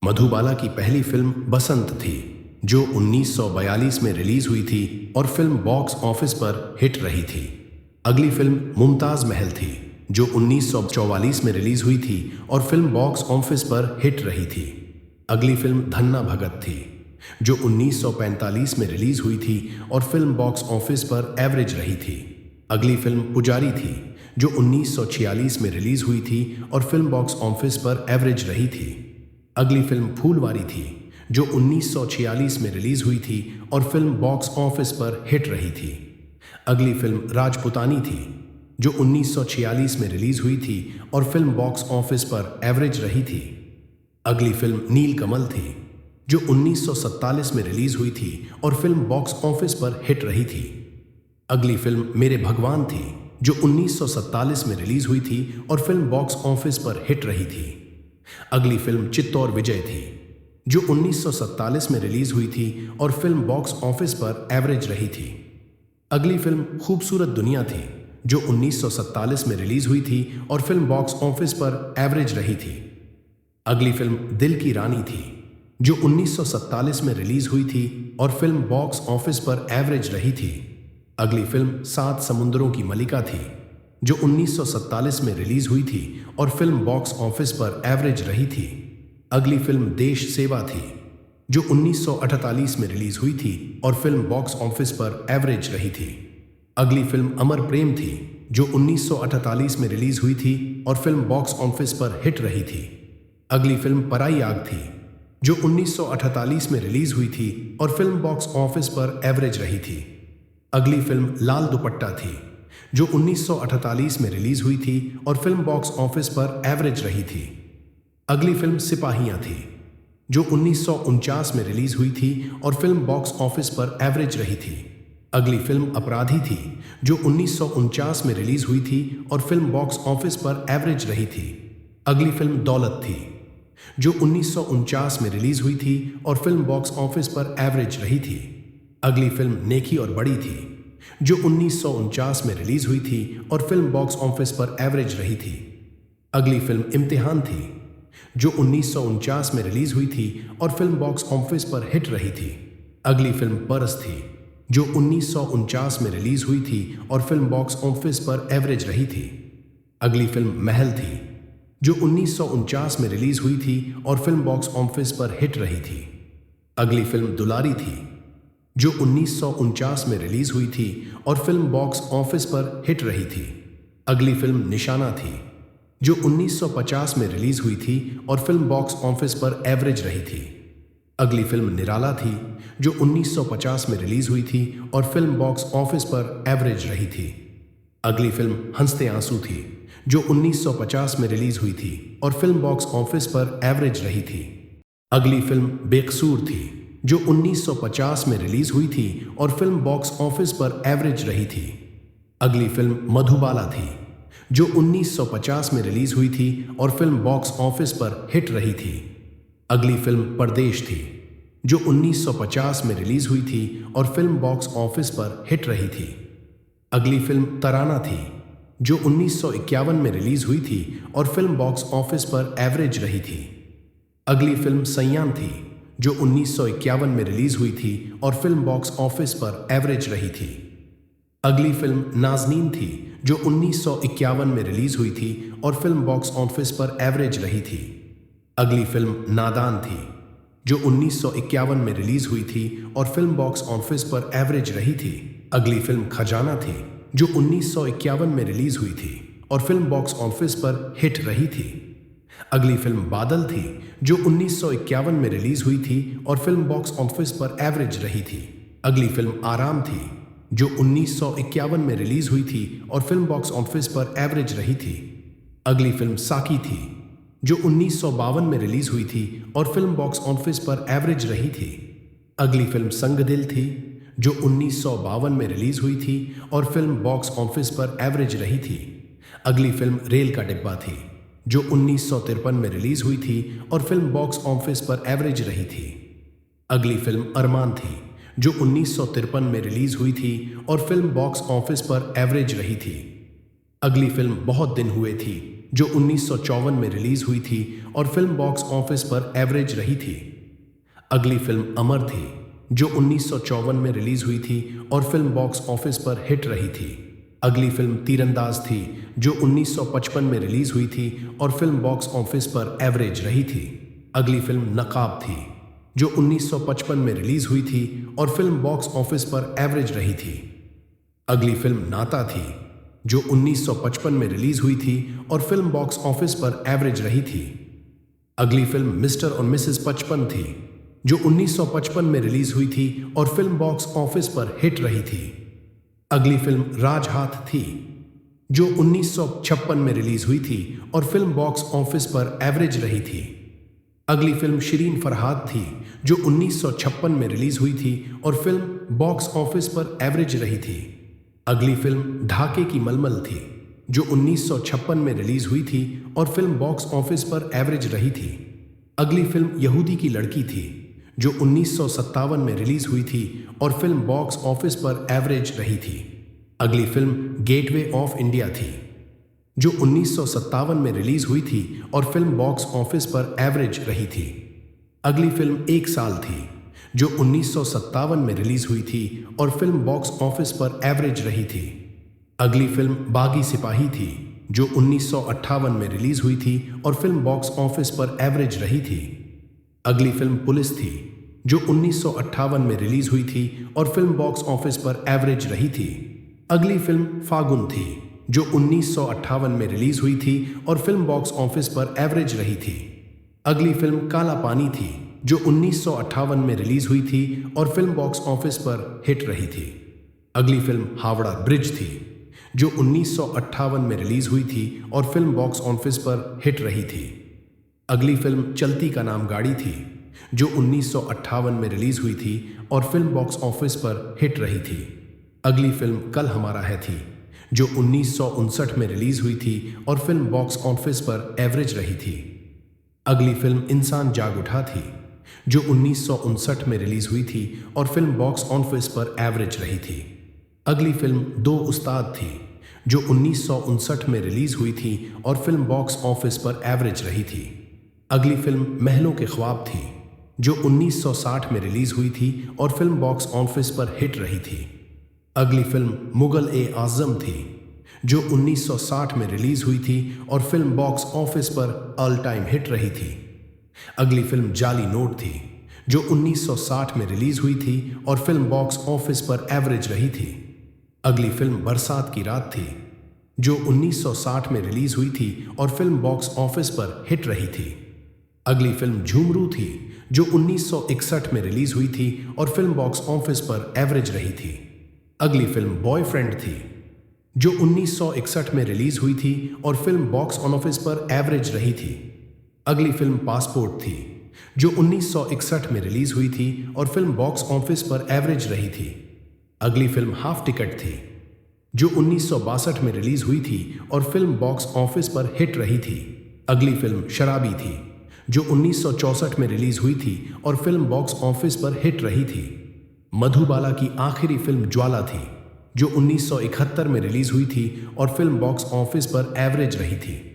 मधुबाला की पहली फिल्म बसंत थी, जो 1942 में रिलीज हुई थी और फिल्म बॉक्स ऑफिस पर हिट रही थी। अगली फिल्म मुमताज महल थी, जो 1944 में रिलीज हुई थी और फिल्म बॉक्स ऑफिस पर हिट रही थी। अगली फिल्म धन्ना भगत थी, जो 1945 में रिलीज हुई थी और फिल्म बॉक्स ऑफिस पर एवरेज रही थी। अगली फिल्म पुजारी थी, जो 1946 में रिलीज हुई थी और फिल्म बॉक्स ऑफिस पर एवरेज रही थी। अगली फिल्म फूलवारी थी, जो 1946 में रिलीज हुई थी और फिल्म बॉक्स ऑफिस पर हिट रही थी। अगली फिल्म राजपुतानी थी, जो 1946 में रिलीज हुई थी और फिल्म बॉक्स ऑफिस पर एवरेज रही थी। अगली फिल्म नीलकमल थी, जो 1947 में रिलीज हुई थी और फिल्म बॉक्स ऑफिस पर हिट रही थी। अगली फिल्म मेरे भगवान थी, जो 1947 में रिलीज हुई थी और फिल्म बॉक्स ऑफिस पर हिट रही थी। अगली फिल्म चित्तौर विजय थी, जो 1947 में रिलीज हुई थी और फिल्म बॉक्स ऑफिस पर एवरेज रही थी। अगली फिल्म खूबसूरत दुनिया थी, जो 1947 में रिलीज हुई थी और फिल्म बॉक्स ऑफिस पर एवरेज रही थी। अगली फिल्म दिल की रानी थी, जो 1947 में रिलीज हुई थी और फिल्म बॉक्स ऑफिस पर एवरेज रही थी। अगली फिल्म सात समुंदरों की मलिका थी, जो 1947 में रिलीज हुई थी और फिल्म बॉक्स ऑफिस पर एवरेज रही थी। अगली फिल्म देश सेवा थी, जो 1948 में रिलीज हुई थी और फिल्म बॉक्स ऑफिस पर एवरेज रही थी। अगली फिल्म अमर प्रेम थी, जो 1948 में रिलीज हुई थी और फिल्म बॉक्स ऑफिस पर हिट रही थी। अगली फिल्म पराई आग थी, जो 1948 में रिलीज हुई थी और फिल्म बॉक्स ऑफिस पर एवरेज रही थी। अगली फिल्म लाल दुपट्टा थी, जो 1948 में रिलीज हुई थी और फिल्म बॉक्स ऑफिस पर एवरेज रही थी। अगली फिल्म सिपाहियां थी, जो 1949 में रिलीज हुई थी और फिल्म बॉक्स ऑफिस पर एवरेज रही थी। अगली फिल्म अपराधी थी, जो 1949 में रिलीज हुई थी और फिल्म बॉक्स ऑफिस पर एवरेज रही थी। अगली फिल्म दौलत थी, जो 1949 में रिलीज हुई थी और फिल्म बॉक्स ऑफिस पर एवरेज रही थी। अगली फिल्म नेकी और बड़ी थी, जो 1949 में रिलीज हुई थी और फिल्म बॉक्स ऑफिस पर एवरेज रही थी। अगली फिल्म इम्तिहान थी, जो 1949 में रिलीज हुई थी और फिल्म बॉक्स ऑफिस पर हिट रही थी। अगली फिल्म परस थी, जो 1949 में रिलीज हुई थी और फिल्म बॉक्स ऑफिस पर एवरेज रही थी। अगली फिल्म महल थी, जो 1949 में रिलीज हुई थी और फिल्म बॉक्स ऑफिस पर हिट रही थी। अगली फिल्म दुलारी थी, जो 1949 में रिलीज हुई थी और फिल्म बॉक्स ऑफिस पर हिट रही थी। अगली फिल्म निशाना थी, जो 1950 में रिलीज हुई थी और फिल्म बॉक्स ऑफिस पर एवरेज रही थी। अगली फिल्म निराला थी, जो 1950 में रिलीज हुई थी और फिल्म बॉक्स ऑफिस पर एवरेज रही थी। अगली फिल्म हंसते आंसू थी, जो 1950 में रिलीज हुई थी और फिल्म बॉक्स ऑफिस पर एवरेज रही थी। अगली फिल्म बेकसूर थी, जो 1950 में रिलीज हुई थी और फिल्म बॉक्स ऑफिस पर एवरेज रही थी। अगली फिल्म मधुबाला थी, जो 1950 में रिलीज हुई थी और फिल्म बॉक्स ऑफिस पर हिट रही थी। अगली फिल्म परदेश थी, जो 1950 में रिलीज हुई थी और फिल्म बॉक्स ऑफिस पर हिट रही थी। अगली फिल्म तराना थी, जो 1951 में रिलीज हुई थी और फिल्म बॉक्स ऑफिस पर एवरेज रही थी। अगली फिल्म सैयान थी, जो 1951 में रिलीज हुई थी और फिल्म बॉक्स ऑफिस पर एवरेज रही थी। अगली फिल्म नाज़नीन थी, जो 1951 में रिलीज हुई थी और फिल्म बॉक्स ऑफिस पर एवरेज रही थी। अगली फिल्म नादान थी, जो 1951 में रिलीज हुई थी और फिल्म बॉक्स ऑफिस पर एवरेज रही थी। अगली फिल्म खजाना थी, जो 1951 में रिलीज हुई थी और फिल्म बॉक्स ऑफिस पर हिट रही थी। अगली फिल्म बादल थी, जो 1951 में रिलीज हुई थी और फिल्म बॉक्स ऑफिस पर एवरेज रही थी। अगली फिल्म आराम थी, जो 1951 में रिलीज हुई थी और फिल्म बॉक्स ऑफिस पर एवरेज रही थी। अगली फिल्म साकी थी, जो 1952 में रिलीज हुई थी और फिल्म बॉक्स ऑफिस पर एवरेज रही थी। अगली फिल्म संग दिल थी, जो 1952 में रिलीज हुई थी और फिल्म बॉक्स ऑफिस पर एवरेज रही थी। अगली फिल्म रेल का डिब्बा थी, जो 1953 में रिलीज हुई थी और फिल्म बॉक्स ऑफिस पर एवरेज रही थी। अगली फिल्म अरमान थी, जो 1953 में रिलीज हुई थी और फिल्म बॉक्स ऑफिस पर एवरेज रही थी। अगली फिल्म बहुत दिन हुए थी, जो 1954 में रिलीज हुई थी और फिल्म बॉक्स ऑफिस पर एवरेज रही थी। अगली फिल्म अमर थी, जो 1954 में रिलीज हुई थी और फिल्म बॉक्स ऑफिस पर हिट रही थी। अगली फिल्म तीरंदाज थी, जो 1955 में रिलीज हुई थी और फिल्म बॉक्स ऑफिस पर एवरेज रही थी। अगली फिल्म नकाब थी, जो 1955 में रिलीज हुई थी और फिल्म बॉक्स ऑफिस पर एवरेज रही थी। अगली फिल्म नाता थी, जो 1955 में रिलीज हुई थी और फिल्म बॉक्स ऑफिस पर एवरेज रही थी। अगली फिल्म मिस्टर और मिसेस 55 थी, जो 1955 में रिलीज हुई थी और फिल्म बॉक्स ऑफिस पर हिट रही थी। अगली फिल्म राजहाथ थी, जो 1956 में रिलीज हुई थी और फिल्म बॉक्स ऑफिस पर एवरेज रही थी। अगली फिल्म शिरीन फरहाद थी, जो 1956 में रिलीज हुई थी और फिल्म बॉक्स ऑफिस पर एवरेज रही थी। अगली फिल्म ढाके की मलमल थी, जो 1956 में रिलीज हुई थी और फिल्म बॉक्स ऑफिस पर एवरेज रही थी। अगली फिल्म यहूदी की लड़की थी, जो 1957 में रिलीज हुई थी और फिल्म बॉक्स ऑफिस पर एवरेज रही थी। अगली फिल्म गेटवे ऑफ इंडिया थी, जो 1957 में रिलीज हुई थी और फिल्म बॉक्स ऑफिस पर एवरेज रही थी। अगली फिल्म एक साल थी, जो 1957 में रिलीज हुई थी और फिल्म बॉक्स ऑफिस पर एवरेज रही थी। अगली फिल्म बागी सिपाही थी, जो 1958 में रिलीज हुई थी और फिल्म बॉक्स ऑफिस पर एवरेज रही थी। अगली फिल्म पुलिस थी, जो 1958 में रिलीज हुई थी और फिल्म बॉक्स ऑफिस पर एवरेज रही थी। अगली फिल्म फागुन थी, जो 1958 में रिलीज हुई थी और फिल्म बॉक्स ऑफिस पर एवरेज रही थी। अगली फिल्म काला पानी थी, जो 1958 में रिलीज हुई थी और फिल्म बॉक्स ऑफिस पर हिट रही थी। अगली फिल्म हावड़ा ब्रिज थी, जो 1958 में रिलीज हुई थी और फिल्म बॉक्स ऑफिस पर हिट रही थी। अगली फिल्म चलती का नाम गाड़ी थी, जो 1958 में रिलीज हुई थी और फिल्म बॉक्स ऑफिस पर हिट रही थी। अगली फिल्म कल हमारा है थी, जो 1959 में रिलीज हुई थी और फिल्म बॉक्स ऑफिस पर एवरेज रही थी। अगली फिल्म इंसान जाग उठा थी, जो 1959 में रिलीज हुई थी और फिल्म बॉक्स ऑफिस पर एवरेज रही थी। अगली फिल्म दो उस्ताद थी, जो 1959 में रिलीज हुई थी और फिल्म बॉक्स ऑफिस पर एवरेज रही थी। अगली फिल्म महलों के ख्वाब थी, जो 1960 में रिलीज हुई थी और फिल्म बॉक्स ऑफिस पर हिट रही थी। अगली फिल्म मुगल ए आजम थी, जो 1960 में रिलीज हुई थी और फिल्म बॉक्स ऑफिस पर ऑल टाइम हिट रही थी। अगली फिल्म जाली नोट थी, जो 1960 में रिलीज हुई थी और फिल्म बॉक्स ऑफिस पर एवरेज रही थी। अगली फिल्म बरसात की रात थी, जो 1960 में रिलीज हुई थी और फिल्म बॉक्स ऑफिस पर हिट रही थी। अगली फिल्म झूमरू थी, जो 1961 में रिलीज हुई थी और फिल्म बॉक्स ऑफिस पर एवरेज रही थी। अगली फिल्म बॉयफ्रेंड थी, जो 1961 में रिलीज हुई थी और फिल्म बॉक्स ऑफिस पर एवरेज रही थी। अगली फिल्म पासपोर्ट थी, जो 1961 में रिलीज हुई थी और फिल्म बॉक्स ऑफिस पर एवरेज रही थी। अगली फिल्म हाफ टिकट थी, जो 1962 में रिलीज हुई थी और फिल्म बॉक्स ऑफिस पर हिट रही थी। अगली फिल्म शराबी थी, जो 1964 में रिलीज हुई थी और फिल्म बॉक्स ऑफिस पर हिट रही थी। मधुबाला की आखिरी फिल्म ज्वाला थी, जो 1971 में रिलीज हुई थी और फिल्म बॉक्स ऑफिस पर एवरेज रही थी।